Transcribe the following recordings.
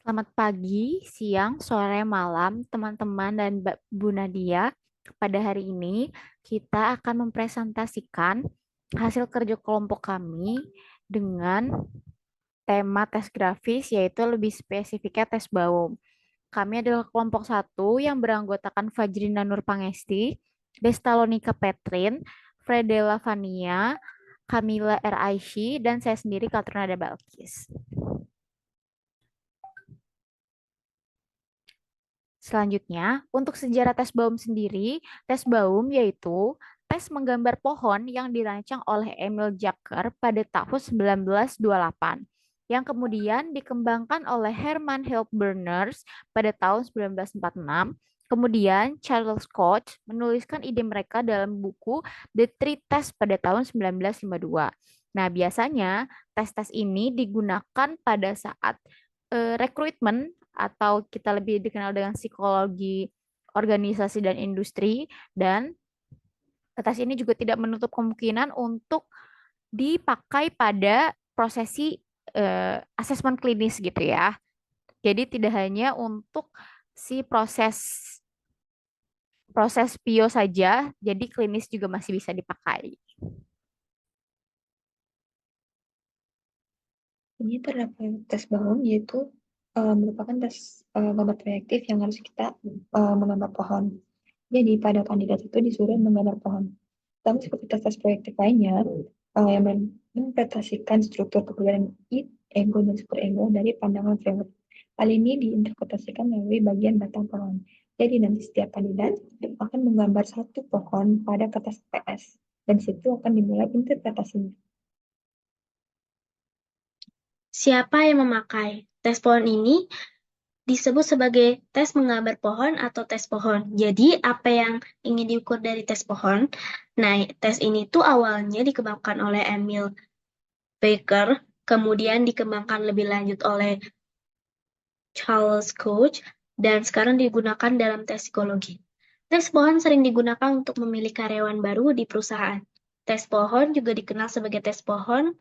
Selamat pagi, siang, sore, malam, teman-teman dan Bu Nadia. Pada hari ini, kita akan mempresentasikan hasil kerja kelompok kami dengan tema tes grafis, yaitu lebih spesifiknya tes Baum. Kami adalah kelompok satu yang beranggotakan Fajrina Nur Pangesti, Destalonika Petrin, Fredela Vania, Kamila R. Aishi, dan saya sendiri Katrina Balkis. Selanjutnya, untuk sejarah tes Baum sendiri, tes Baum yaitu tes menggambar pohon yang dirancang oleh Emil Jagger pada tahun 1928, yang kemudian dikembangkan oleh Hermann Hildebrandt pada tahun 1946. Kemudian Charles Koch menuliskan ide mereka dalam buku The Three Tests pada tahun 1952. Nah, biasanya tes-tes ini digunakan pada saat rekrutmen atau kita lebih dikenal dengan psikologi organisasi dan industri, dan tes ini juga tidak menutup kemungkinan untuk dipakai pada prosesi asesmen klinis gitu ya. Jadi tidak hanya untuk si proses proses PIO saja, jadi klinis juga masih bisa dipakai. Ini terdapat tes Baum, yaitu merupakan tes gambar proyektif yang harus kita menggambar pohon. Jadi pada kandidat itu disuruh menggambar pohon. Sama seperti tes-tes proyektif lainnya, yang menginterpretasikan struktur kepribadian ego dan super ego dari pandangan framework. Hal ini diinterpretasikan melalui bagian batang pohon. Jadi nanti setiap kandidat akan menggambar satu pohon pada kertas PS, dan situ akan dimulai interpretasinya. Siapa yang memakai tes pohon ini disebut sebagai tes menggambar pohon atau tes pohon. Jadi, apa yang ingin diukur dari tes pohon? Nah, tes ini tuh awalnya dikembangkan oleh Emil Baker, kemudian dikembangkan lebih lanjut oleh Charles Koch, dan sekarang digunakan dalam tes psikologi. Tes pohon sering digunakan untuk memilih karyawan baru di perusahaan. Tes pohon juga dikenal sebagai tes pohon,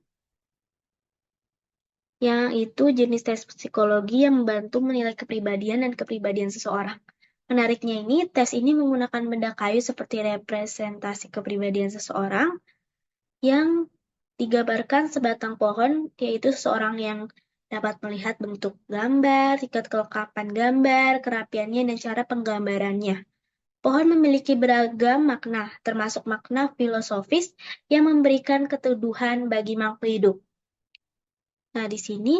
yang itu jenis tes psikologi yang membantu menilai kepribadian dan kepribadian seseorang. Menariknya tes ini menggunakan benda kayu seperti representasi kepribadian seseorang yang digambarkan sebatang pohon, yaitu seseorang yang dapat melihat bentuk gambar, tingkat kelengkapan gambar, kerapiannya, dan cara penggambarannya. Pohon memiliki beragam makna, termasuk makna filosofis yang memberikan keteduhan bagi makhluk hidup. Nah, di sini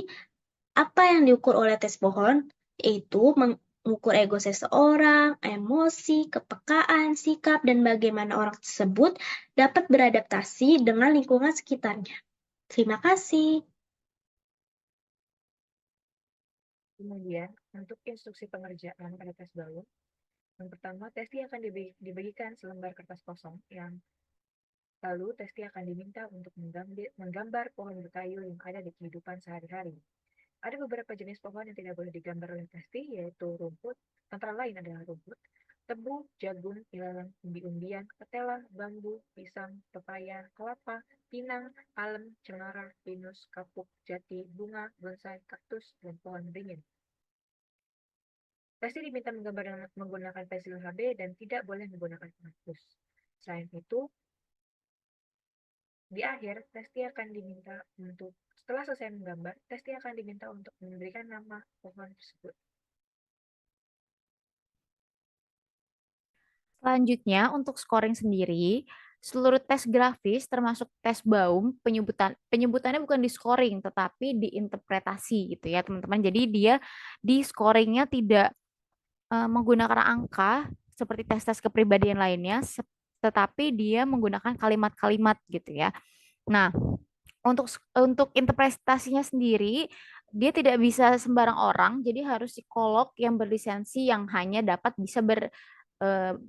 apa yang diukur oleh tes pohon? Yaitu mengukur ego seseorang, emosi, kepekaan, sikap, dan bagaimana orang tersebut dapat beradaptasi dengan lingkungan sekitarnya. Terima kasih. Kemudian, untuk instruksi pengerjaan pada tes Baum, yang pertama, testi akan dibagikan selembar kertas kosong yang lalu testi akan diminta untuk menggambar pohon berkayu yang ada di kehidupan sehari-hari. Ada beberapa jenis pohon yang tidak boleh digambar oleh testi, yaitu rumput, antara lain adalah rumput, tebu, jagung, ilalang, umbi-umbian, ketela, bambu, pisang, pepaya, kelapa, pinang, palem, cemara, pinus, kapuk, jati, bunga, bonsai, kaktus, dan pohon beringin. Testi diminta menggambar menggunakan pensil HB dan tidak boleh menggunakan penghapus. Selain itu, di akhir, setelah selesai menggambar, testi akan diminta untuk memberikan nama pohon tersebut. Selanjutnya, untuk scoring sendiri, seluruh tes grafis termasuk tes Baum, penyebutannya bukan di scoring tetapi di interpretasi gitu ya, teman-teman. Jadi dia di scoringnya tidak menggunakan angka seperti tes-tes kepribadian lainnya, tetapi dia menggunakan kalimat-kalimat gitu ya. Nah, untuk interpretasinya sendiri, dia tidak bisa sembarang orang, jadi harus psikolog yang berlisensi yang hanya dapat bisa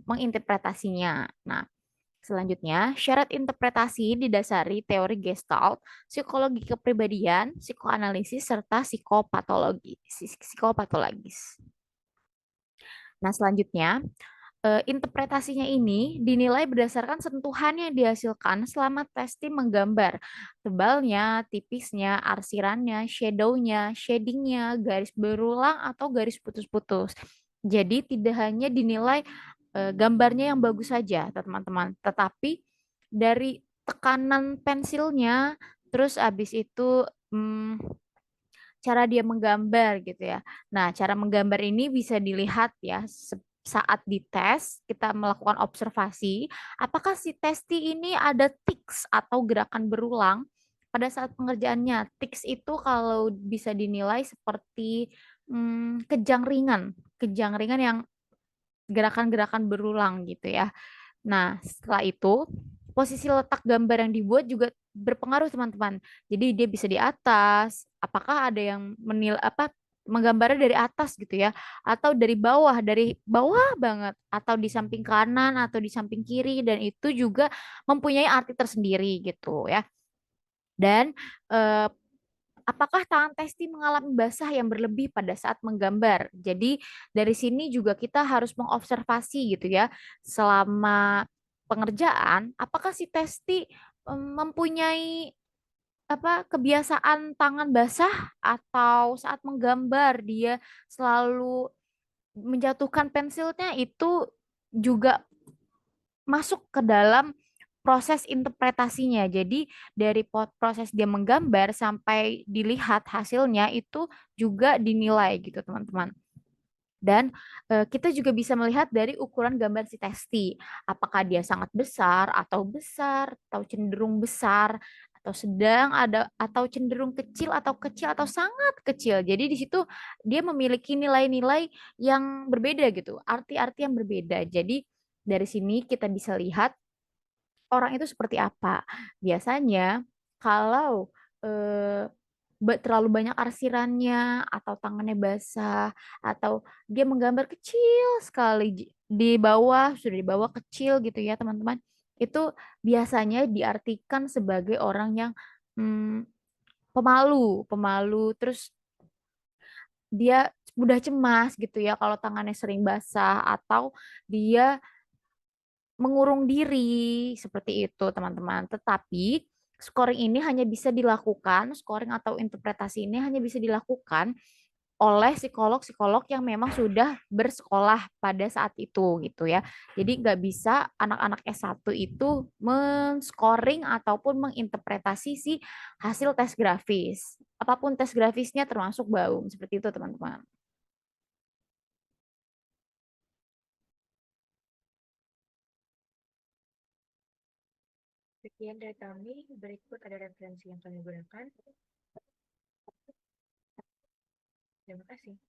menginterpretasinya. Nah, selanjutnya, syarat interpretasi didasari teori Gestalt, psikologi kepribadian, psikoanalisis, serta psikopatologis. Nah, selanjutnya, interpretasinya ini dinilai berdasarkan sentuhan yang dihasilkan selama testing menggambar. Tebalnya, tipisnya, arsirannya, shadownya, shadingnya, garis berulang atau garis putus-putus. Jadi tidak hanya dinilai gambarnya yang bagus saja, teman-teman, tetapi dari tekanan pensilnya, terus abis itu cara dia menggambar gitu ya. Nah, cara menggambar ini bisa dilihat ya saat dites kita melakukan observasi, apakah si testi ini ada tics atau gerakan berulang pada saat pengerjaannya. Tics itu kalau bisa dinilai seperti kejang ringan yang gerakan-gerakan berulang gitu ya. Nah, setelah itu posisi letak gambar yang dibuat juga berpengaruh teman-teman. Jadi dia bisa di atas, apakah ada yang menggambarnya dari atas gitu ya, atau dari bawah banget, atau di samping kanan atau di samping kiri, dan itu juga mempunyai arti tersendiri gitu ya. Dan eh, apakah tangan testi mengalami basah yang berlebih pada saat menggambar? Jadi dari sini juga kita harus mengobservasi gitu ya, selama pengerjaan, apakah si testi mempunyai kebiasaan tangan basah atau saat menggambar dia selalu menjatuhkan pensilnya, itu juga masuk ke dalam proses interpretasinya. Jadi dari proses dia menggambar sampai dilihat hasilnya itu juga dinilai gitu, teman-teman. Dan kita juga bisa melihat dari ukuran gambar si testi. Apakah dia sangat besar, atau cenderung besar, atau sedang, atau cenderung kecil atau sangat kecil. Jadi di situ dia memiliki nilai-nilai yang berbeda gitu, arti-arti yang berbeda. Jadi dari sini kita bisa lihat orang itu seperti apa. Biasanya kalau eh, terlalu banyak arsirannya atau tangannya basah atau dia menggambar kecil sekali sudah di bawah kecil gitu ya teman-teman. Itu biasanya diartikan sebagai orang yang hmm, pemalu, terus dia mudah cemas gitu ya kalau tangannya sering basah, atau dia mengurung diri seperti itu teman-teman. Tetapi scoring ini hanya bisa dilakukan, scoring atau interpretasi ini hanya bisa dilakukan oleh psikolog-psikolog yang memang sudah bersekolah pada saat itu gitu ya. Jadi nggak bisa anak-anak S1 itu men-scoring ataupun menginterpretasi si hasil tes grafis. Apapun tes grafisnya termasuk Baum, seperti itu teman-teman. Sekian dari kami, berikut ada referensi yang kami gunakan. Terima kasih.